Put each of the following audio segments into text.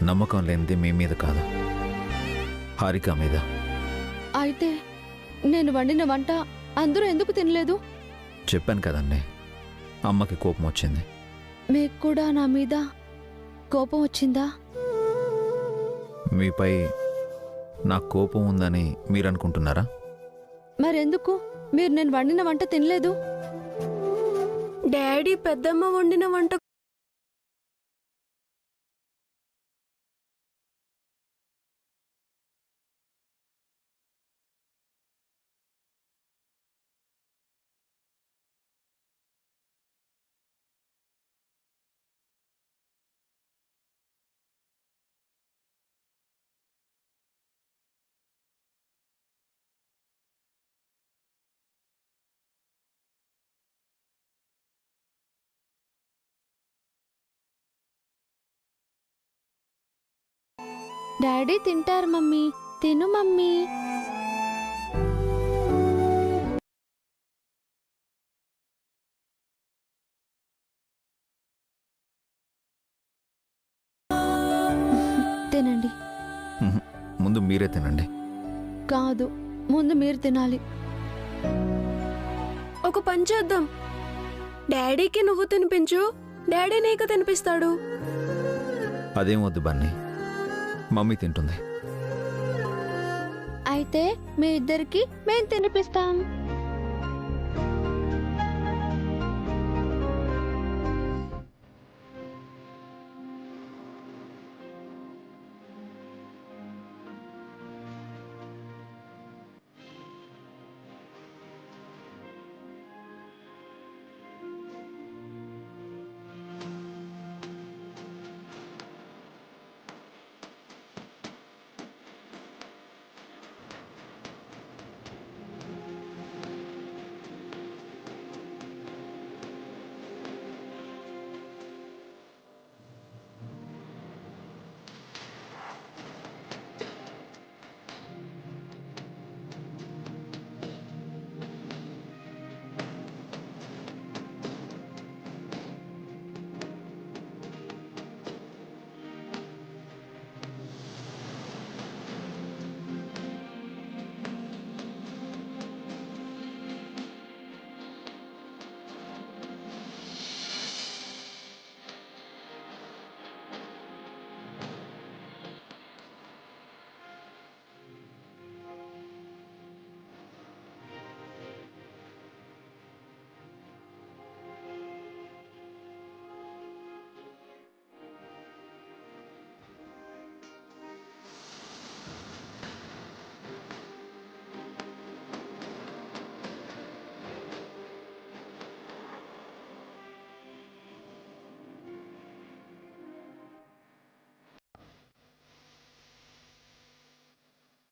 నమ్మకం లేనిది మీ మీద కాదు, హారిక మీద. అయితే నేను వండిన వంట అందరూ ఎందుకు తినలేదు? చెప్పాను కదండి, అమ్మకి కోపం వచ్చింది. మీకు కూడా నా మీద కోపం వచ్చిందా? మీపై నాకు కోపం ఉందని మీరు అనుకుంటున్నారా? మరెందుకు మీరు నేను వండిన వంట తినలేదు? డాడీ పెద్దమ్మ వండిన వంట డాడీ తింటారు మమ్మీ, తిను మమ్మీ. తినండి. ముందు మీరే తినండి. కాదు, ముందు మీరు తినాలి. ఒక పని చేద్దాం, డాడీకి నువ్వు తినిపించు, డాడీ నీకు తినిపిస్తాడు. అదేం వద్దు బన్నీ, మమ్మీ తింటుంది. అయితే మీ ఇద్దరికి మేం తినిపిస్తాం.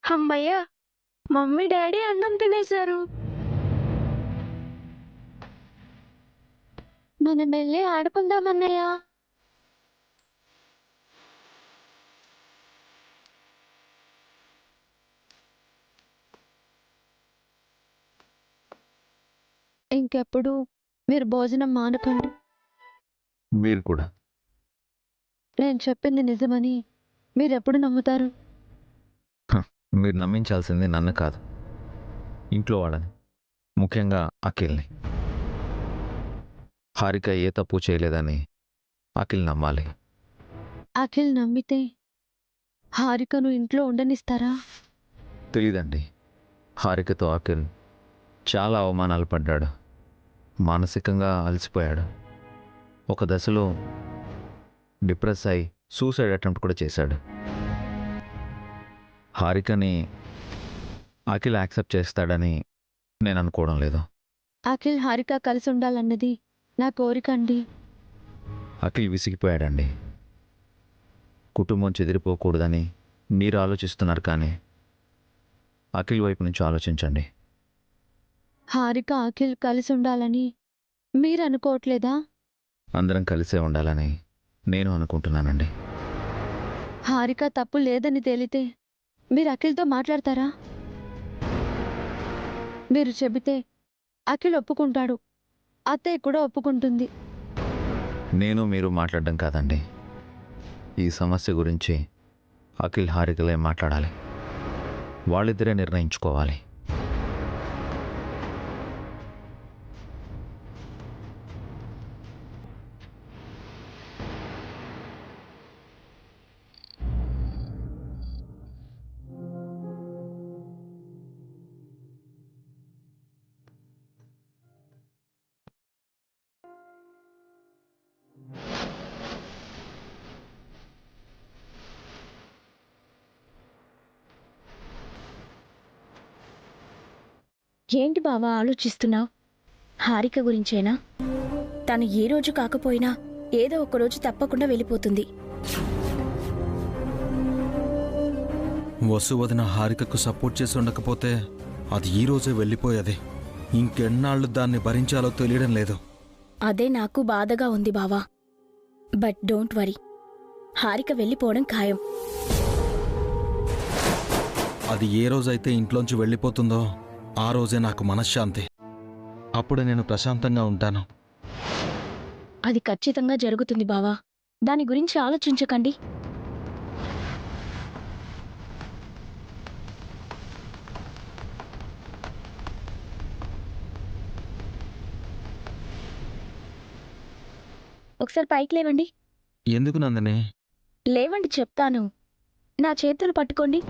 అమ్మయ్య, మమ్మీ డాడీ అన్నం తినేశారు. మనం వెళ్ళి ఆడుకుందామన్నయ్య. ఇంకెప్పుడు మీరు భోజనం మానకండి. మీరు కూడా. నేను చెప్పింది నిజమని మీరెప్పుడు నమ్ముతారు? మీరు నమ్మించాల్సింది నన్ను కాదు, ఇంట్లో వాళ్ళని, ముఖ్యంగా అఖిల్ని. హారిక ఏ తప్పు చేయలేదని అఖిల్ నమ్మాలి. అఖిల్ నమ్మితే హారికను ఇంట్లో ఉండనిస్తారా? తెలీదండి, హారికతో అఖిల్ చాలా అవమానాలు పడ్డాడు, మానసికంగా అలసిపోయాడు, ఒక దశలో డిప్రెస్ అయి సూసైడ్ అటెంప్ట్ కూడా చేశాడు. హారికని అఖిల్ యాక్సెప్ట్ చేస్తాడని నేను అనుకోవడం లేదు. అఖిల్ హారిక కలిసి ఉండాలన్నది నా కోరిక అండి. అఖిల్ విసిగిపోయాడండి. కుటుంబం చెదిరిపోకూడదని మీరు ఆలోచిస్తున్నారు, కానీ అఖిల్ వైపు నుంచి ఆలోచించండి. హారిక అఖిల్ కలిసి ఉండాలని మీరు అనుకోవట్లేదా? అందరం కలిసే ఉండాలని నేను అనుకుంటున్నానండి. హారిక తప్పు లేదని తేలితే మీరు అఖిల్తో మాట్లాడతారా? మీరు చెబితే అఖిల్ ఒప్పుకుంటాడు, అత్తయ్య కూడా ఒప్పుకుంటుంది. నేను మీరు మాట్లాడడం కాదండి, ఈ సమస్య గురించి అఖిల్ హారికలే మాట్లాడాలి. వాళ్ళిద్దరే నిర్ణయించుకోవాలి. ఏంటి బావా ఆలోచిస్తున్నావు? హారిక గురించేనా? తను ఏ రోజు కాకపోయినా ఏదో ఒక రోజు తప్పకుండా వెళ్ళిపోతుంది. వసు వదిన హారికకు సపోర్ట్ చేసి ఉండకపోతే అది ఈ రోజే వెళ్ళిపోయేది. ఇంకెన్నాళ్ళు దాన్ని భరించాలో తెలియడం లేదు. అదే నాకు బాధగా ఉంది బావా. బట్ డోంట్ వరీ, హారిక వెళ్ళిపోవడం ఖాయం. అది ఏ రోజైతే ఇంట్లోంచి వెళ్ళిపోతుందో ఆ రోజే నాకు మనశ్శాంతి. అప్పుడే నేను ప్రశాంతంగా ఉంటాను. అది ఖచ్చితంగా జరుగుతుంది బావా. దాని గురించి ఆలోచించకండి. ఒకసారి పైకి లేవండి. ఎందుకు నందిని? లేవండి చెప్తాను. నా చేతులు పట్టుకోండి.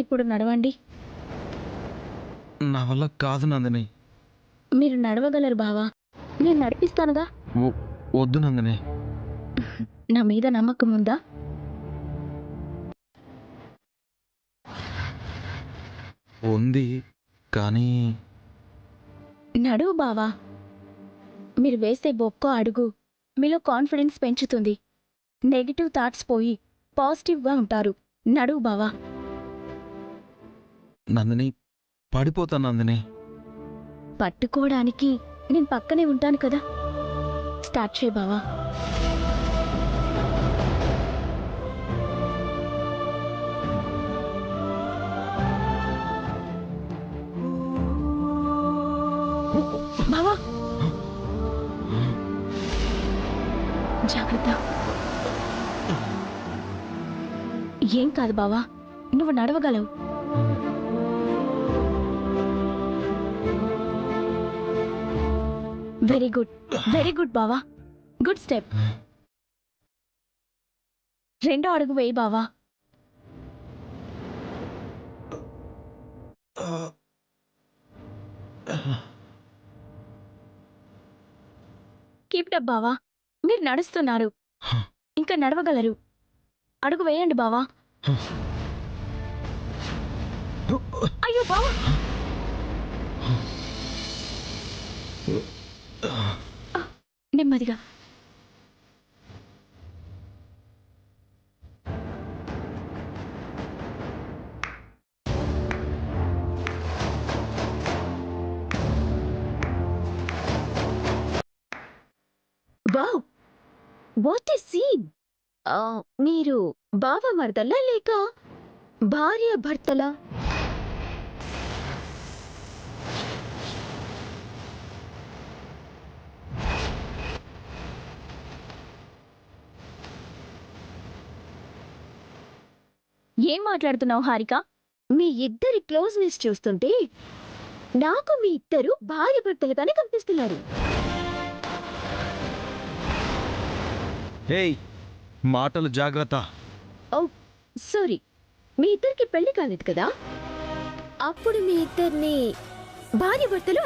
ఇప్పుడు నడవండి. నా వల్ల కాదు నందిని. మీరు నడవగలరు బావా. నేను నడిపిస్తానుగా. వద్దు నందిని. నా మీద నమ్మకం ఉందా? ఉంది, కానీ నడువు బావా. మీరు వేసే ఒక్కో అడుగు మీలో కాన్ఫిడెన్స్ పెంచుతుంది. నెగిటివ్ థాట్స్ పోయి పాజిటివ్గా ఉంటారు. నడువు బావా. నందిని, పడిపోతా నందిని. పట్టుకోవడానికి నేను పక్కనే ఉంటాను కదా. స్టార్ట్ చేయి బావా. బావా జాగ్రత్త. ఏం కాదు బావా, నువ్వు నడవగలవు. వెరీ గుడ్, వెరీ గుడ్ బావా. Good step. రెండో అడుగు వేయి బావా. కీప్ అప్ బావా. మీరు నడుస్తున్నారు, ఇంకా నడవగలరు. అడుగు వేయండి బావా. అయ్యో బావా. నెమ్మదిగా. Wow, what a scene. మీరు బావ మరదలా లేక భార్య భర్తలా? ఏం మాట్లాడుతున్నావు హారిక? మీ ఇద్దరి క్లోజ్నెస్ చూస్తుంటే నాకు మీ ఇద్దరు భార్య భర్తలుగానే కనిపిస్తున్నారు. ఏయ్, మాటలు జాగ్రత్త. ఓ సారీ. మీ ఇద్దరికి పెళ్లి కాలేదు కదా? అప్పుడు మీ ఇద్దరిని భార్య భర్తలు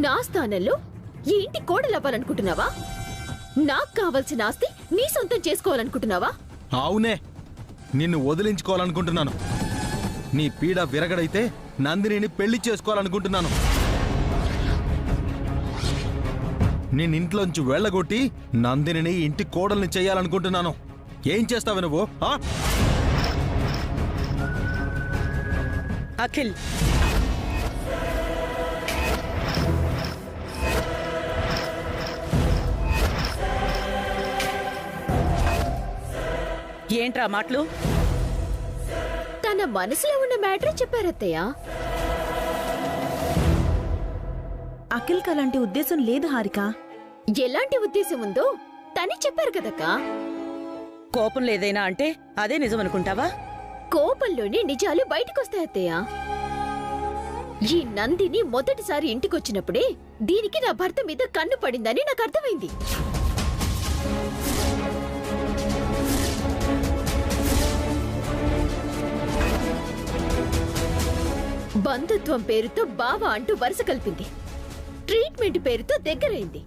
నా స్థానంలో ఈ ఇంటి కోడలవ్వాలనుకుంటున్నావా? నాకు కావలసిన ఆస్తి నీ సొంతం చేసుకోవాలనుకుంటున్నావా? అవునే, నిన్ను వదిలించుకోవాలనుకుంటున్నాను. నీ పీడ విరగడైతే నందినిని పెళ్లి చేసుకోవాలనుకుంటున్నాను. నిన్నింట్లోంచి వెళ్ళగొట్టి నందినిని ఇంటి కోడల్ని చేయాలనుకుంటున్నాను. ఏం చేస్తావు నువ్వు? అఖిల్, ఏంట్రా మాటలు? తన మనసులో ఉన్న మ్యాటర్ చెప్పారత్తయ్య. అఖిల్కి అలాంటి ఉద్దేశం లేదు హారిక. ఎలాంటి ఉద్దేశం ఉందో తనే చెప్పారు కదక్కా. కోపంలో ఏదైనా అంటే అదే నిజం అనుకుంటావా? కోపంలోనే నిజాలు బయటకొస్తాయి అత్తయ్య. ఈ నందిని మొదటిసారి ఇంటికొచ్చినప్పుడే దీనికి నా భర్త మీద కన్ను పడిందని నాకు అర్థమైంది. బంధుత్వం పేరుతో బావ అంటూ వరుస కలిపింది. ట్రీట్మెంట్ పేరుతో దగ్గరైంది.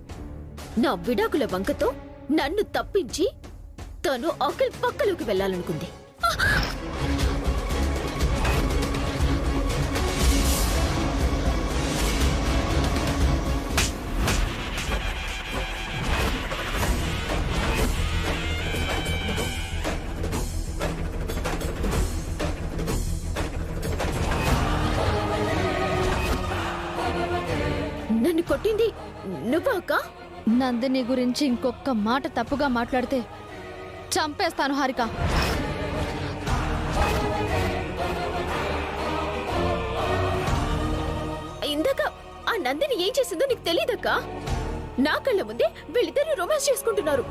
నా విడాకుల వంకతో నన్ను తప్పించి తను అఖిల్ పక్కలోకి వెళ్లాలనుకుంది. నన్ను కొట్టింది నువ్వా అక్క? నందిని గురించి ఇంకొక మాట తప్పుగా మాట్లాడితే చంపేస్తాను హారిక. ఇందాక ఆ నందిని ఏం చేసిందో నీకు తెలీదక్కా? నా కళ్ళ ముందే వీళ్ళిద్దరూ రొమాన్స్ చేసుకుంటున్నారు.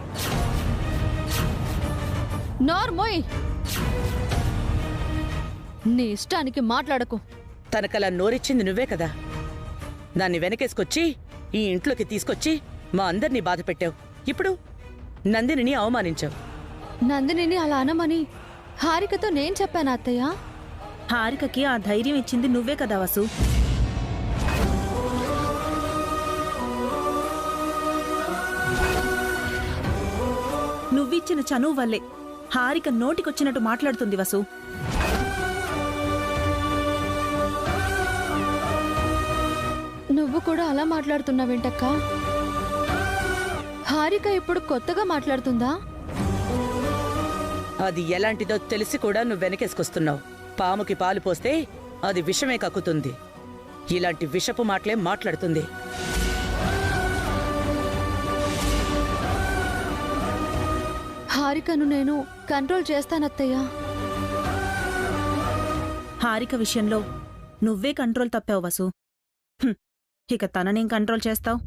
నోర్మోయ్, నీ ఇష్టానికి మాట్లాడకు. తనకలా నోరిచ్చింది నువ్వే కదా. దాన్ని వెనకేసుకొచ్చి ఈ ఇంట్లోకి తీసుకొచ్చి మా అందరినీ బాధ పెట్టావు. ఇప్పుడు నందినిని అవమానించావు. నందినిని అలా అనమని హారికతో నేను చెప్పాను అత్తయ్య. హారికకి ఆ ధైర్యం ఇచ్చింది నువ్వే కదా వసు. నువ్విచ్చిన చనువు వల్లే హారిక నోటికొచ్చినట్టు మాట్లాడుతుంది వసు. నువ్వు కూడా అలా మాట్లాడుతున్నావేంటక్క? హారిక ఇప్పుడు కొత్తగా మాట్లాడుతుందా? అది ఎలాంటిదో తెలిసి కూడా నువ్వు వెనకేసుకొస్తున్నావు. పాముకి పాలు పోస్తే అది విషమే కక్కుతుంది. ఇలాంటి విషపు మాటలే మాట్లాడుతుంది. హారికను నేను కంట్రోల్ చేస్తానత్తయ్య. హారిక విషయంలో నువ్వే కంట్రోల్ తప్పావు వసు. ఇక తననేం కంట్రోల్ చేస్తావు?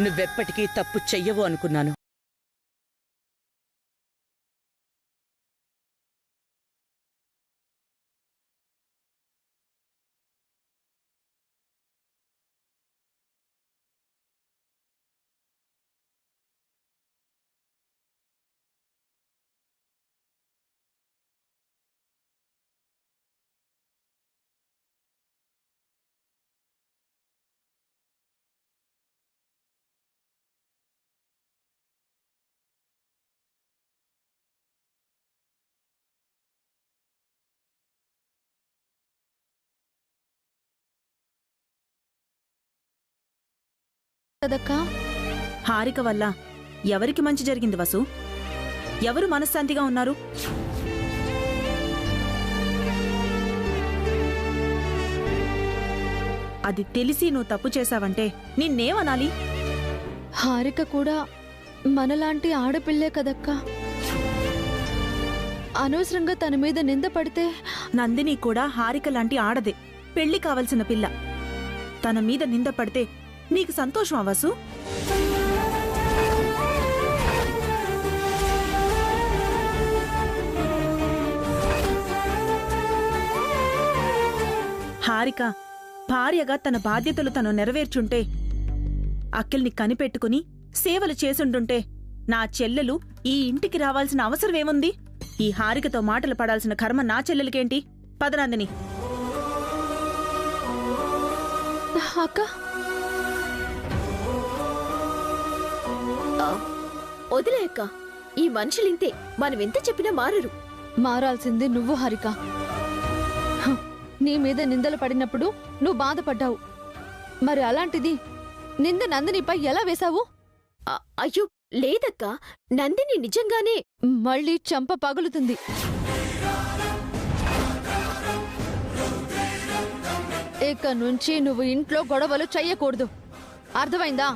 నువ్వెప్పటికీ తప్పు చెయ్యవు అనుకున్నాను. కదక్కా. హారిక వల్ల ఎవరికి మంచి జరిగింది వసు? ఎవరు మనశ్శాంతిగా ఉన్నారు? అది తెలిసి నువ్వు తప్పు చేశావంటే నిన్నేమనాలి? హారిక కూడా మనలాంటి ఆడపిల్లే కదక్కా. అనవసరంగా తన మీద నింద పడితే నందిని కూడా హారిక లాంటి ఆడదే, పెళ్లి కావలసిన పిల్ల. తన మీద నింద పడితే నీకు సంతోషం అవ్వసు? హారిక భార్యగా తన బాధ్యతలు తను నెరవేర్చుంటే, అఖిల్ని కనిపెట్టుకుని సేవలు చేసుంటుంటే నా చెల్లెలు ఈ ఇంటికి రావాల్సిన అవసరమేముంది? ఈ హారికతో మాటలు పడాల్సిన కర్మ నా చెల్లెలకేంటి? పదనందిని. అక్క, వదిలే అక్క, ఈ మనుషులింతే, మనం ఎంత చెప్పినా మారరు. మారాల్సింది నువ్వు హారిక. హ, నీ మీద నిందలు పడినప్పుడు నువ్వు బాధపడ్డావు. మరి అలాంటిది నింద నందినిపై ఎలా వేశావు? అయ్యో లేదక్క, నందిని నిజంగానే. మళ్ళీ చంప పగులుతుంది. ఇక నుంచి నువ్వు ఇంట్లో గొడవలు చెయ్యకూడదు, అర్థమైందా?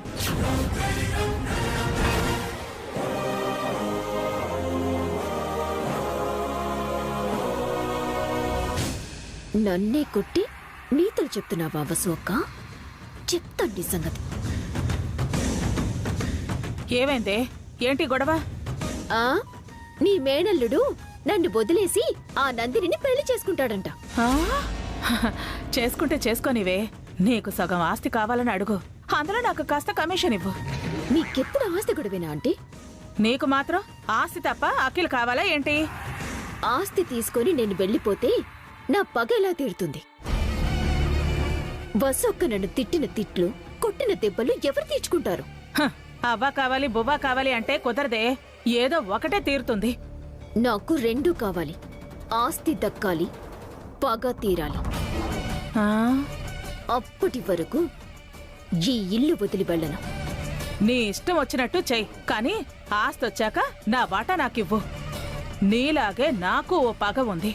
నన్నే కొట్టి నీతులు చెప్తున్నావా వసు అక్క? చెప్తాండి సంగతి. ఏమైందే? ఏంటి గొడవ? ఆ నీ మేనల్లుడు నన్ను వదిలేసి ఆ నందిని పెళ్లి చేసుకుంటాడంట. చేసుకుంటే చేసుకోనివే, నీకు సగం ఆస్తి కావాలని అడుగు, అందులో నాకు కాస్త కమిషన్ ఇవ్వు. నీకెప్పుడు ఆస్తి గొడవేనా ఆంటీ? నీకు మాత్రం ఆస్తి తప్ప అఖిల్ కావాలా ఏంటి? ఆస్తి తీసుకొని నేను వెళ్ళిపోతే నా పగ ఎలా తీరుతుంది? వసు అక్క నన్ను తిట్టిన తిట్లు, కొట్టిన దెబ్బలు ఎవరు తీర్చుకుంటారు? అవ్వ కావాలి బువ్వ కావాలి అంటే కుదరదే, ఏదో ఒకటే తీరుతుంది. నాకు రెండూ కావాలి. ఆస్తి దక్కాలి, పగ తీరాలి. అప్పటి వరకు ఈ ఇల్లు వదిలి వెళ్ళను. నీ ఇష్టం వచ్చినట్టు చెయ్యి, కానీ ఆస్తి వచ్చాక నా వాటా నాకివ్వు. నీలాగే నాకు ఓ పగ ఉంది,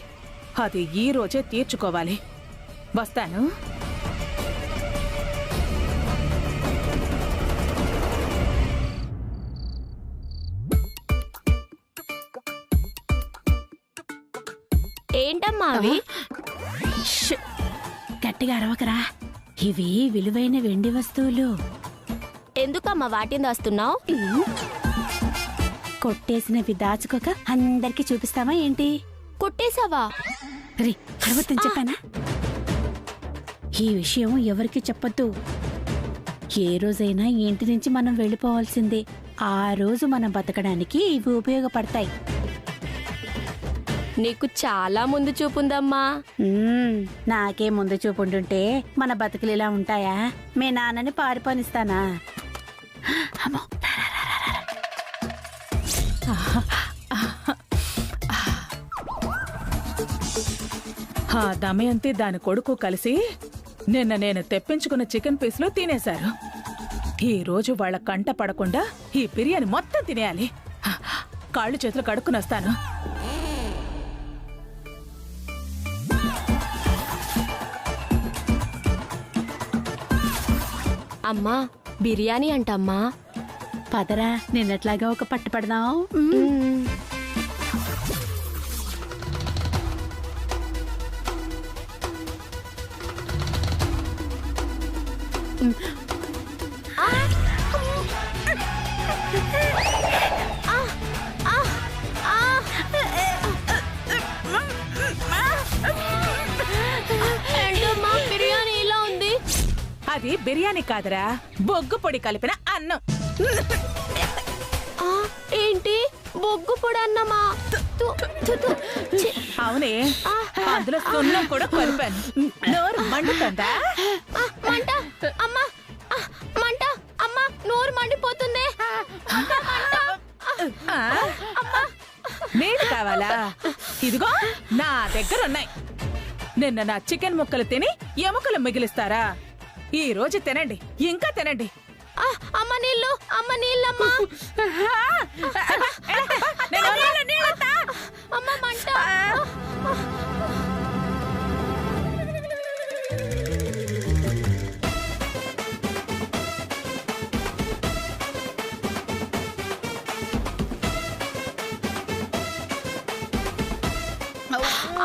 అది ఈ రోజే తీర్చుకోవాలి. వస్తాను. ఏంటమ్మా అవి? గట్టిగా అరవకరా, ఇవి విలువైన వెండి వస్తువులు. ఎందుకమ్మా వాటిని దాస్తున్నావు? కొట్టేసినవి దాచుకోక అందరికి చూపిస్తావా ఏంటి? కొట్టేశావా? రే అరవద్దని చెప్పానా? ఈ విషయం ఎవరికి చెప్పొద్దు. ఏ రోజైనా ఇంటి నుంచి మనం వెళ్ళిపోవాల్సిందే. ఆ రోజు మనం బతకడానికి ఇవి ఉపయోగపడతాయి. నీకు చాలా ముందు చూపుందమ్మా. నాకే ముందు చూపుంటుంటే మన బతుకులు ఇలా ఉంటాయా? మీ నాన్నని పారిపోనిస్తానా? అమ్మో, ఆ దమయంతి దాని కొడుకు కలిసి నిన్న నేను తెప్పించుకున్న చికెన్ పీసులు తినేశారు. ఈ రోజు వాళ్ళ కంట పడకుండా ఈ బిర్యానీ మొత్తం తినేయాలి. కాళ్ళు చేతులు కడుక్కుని వస్తాను. అమ్మా బిర్యానీ అంటమ్మా. పదరా, నిన్నట్లాగా ఒక పట్టు పడదాం. ఏంటమ్మా బిర్యానీ ఇలా ఉంది? అది బిర్యానీ కాదురా, బొగ్గు పొడి కలిపిన అన్నం. ఏంటి బొగ్గు పొడి అన్నమా? అవునే, అందులో సున్నం కూడా కలిపాను. నోరు మండుతుందా? మంట అమ్మా, మంట అమ్మా, నోరు మండిపోతుంది. నీళ్ళు కావాలా? ఇదిగో నా దగ్గర ఉన్నాయి. నిన్న నా చికెన్ ముక్కలు తిని ఎముకలు మిగిలిస్తారా? ఈ రోజు తినండి, ఇంకా తినండి. అమ్మ నీళ్ళు, అమ్మ నీళ్ళమ్మా. అమ్మ మంట.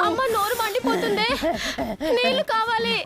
అమ్మ నోరు మండిపోతుంది, నీళ్ళు కావాలి.